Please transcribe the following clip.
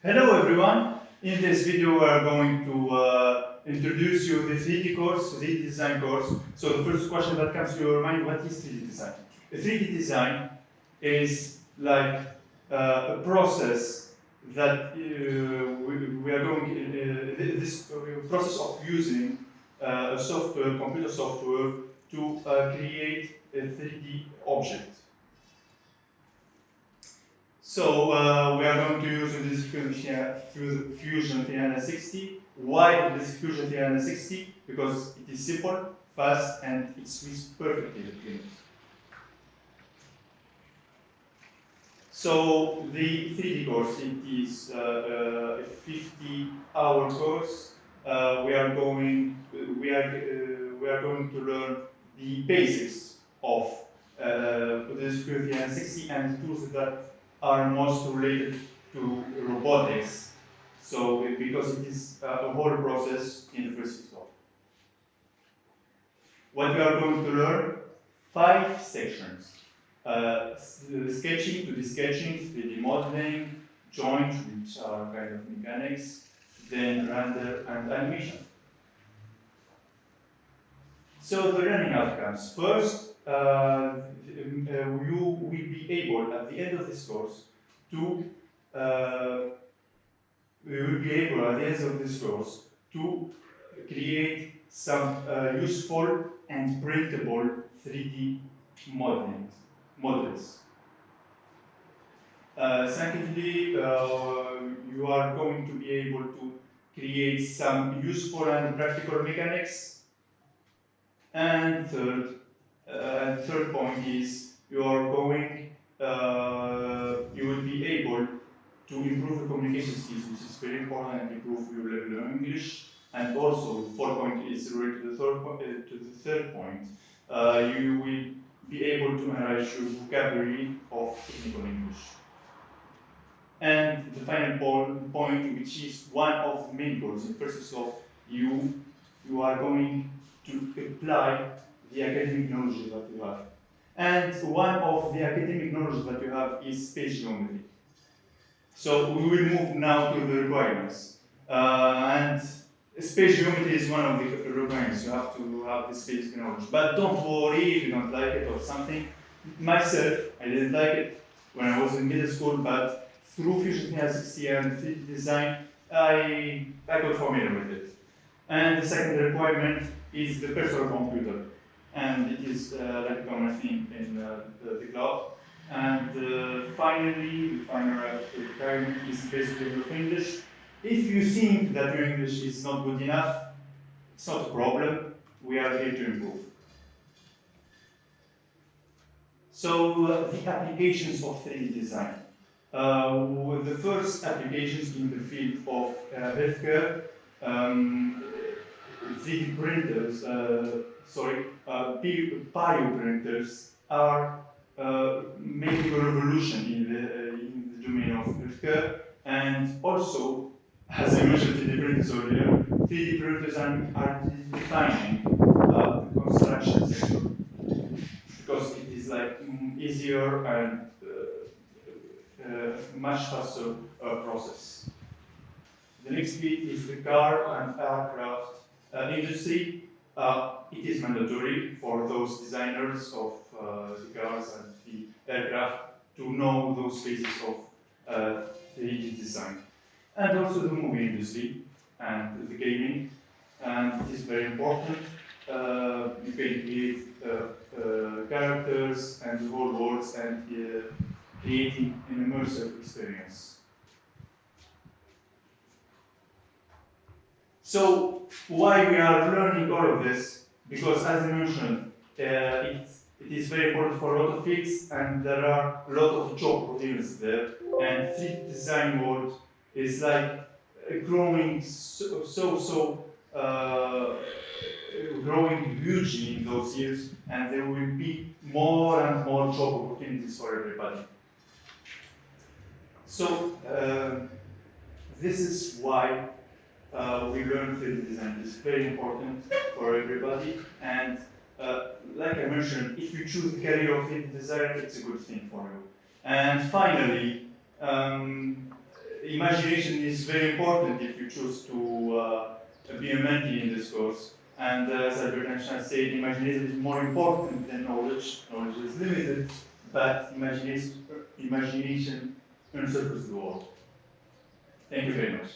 Hello everyone. In this video we are going to introduce you the 3D course, 3D design course. So the first question that comes to your mind, what is 3D design? A 3D design is like a process that we are going, this process of using a software, computer software to create a 3D object. So we are going to use this Fusion 360. Why this Fusion 360? Because it is simple, fast, and it suits perfectly with Linux. So the 3D course, it is a 50-hour course. We are going to learn the basics of this Fusion 360 and tools that are most related to robotics. So, because it is a whole process in the first step. What we are going to learn, 5 sections. Sketching, 2D sketching, 3D modeling, joint, which are kind of mechanics, then render and animation. So the learning outcomes. First, you will be able at the end of this course to create some useful and printable 3D models. Secondly, you are going to be able to create some useful and practical mechanics. And third point is you will be able to improve your communication skills, which is very important, and improve your level of English. And also, the fourth point is related to the third point. You will be able to enrich your vocabulary of technical English. And the final point, which is one of the main goals in first of you are going to apply the academic knowledge that you have. And one of the academic knowledge that you have is space geometry. So we will move now to the requirements. And space geometry is one of the requirements. You have to have the space knowledge. But don't worry if you don't like it or something. Myself, I didn't like it when I was in middle school, but through Fusion 360 and 3D design, I got familiar with it. And the second requirement is the personal computer. And it is like a common thing in the cloud. And finally, the final requirement is basically your English. If you think that your English is not good enough, it's not a problem. We are here to improve. So the applications of 3D design. The first applications in the field of healthcare, 3D printers, bioprinters are making a revolution in the domain of healthcare, and also, as I mentioned 3D printers earlier, 3D printers are defining the construction sector because it is like easier and much faster process. The next bit is the car and aircraft industry. It is mandatory for those designers of the cars and the aircraft to know those phases of 3D design. And also the movie industry and the gaming, and it is very important. You can create characters and the whole worlds and creating an immersive experience. So why we are learning all of this? Because as I mentioned, it is very important for a lot of fields, and there are a lot of job opportunities there. And 3D design world is like growing growing hugely in those years, and there will be more and more job opportunities for everybody. So this is why we learn 3D design. It's very important for everybody, and like I mentioned, if you choose the career of 3D design, it's a good thing for you. And finally, imagination is very important if you choose to be a mentee in this course. And as Albert Einstein said, imagination is more important than knowledge. Knowledge is limited, but imagination encircles the world. Thank you very much.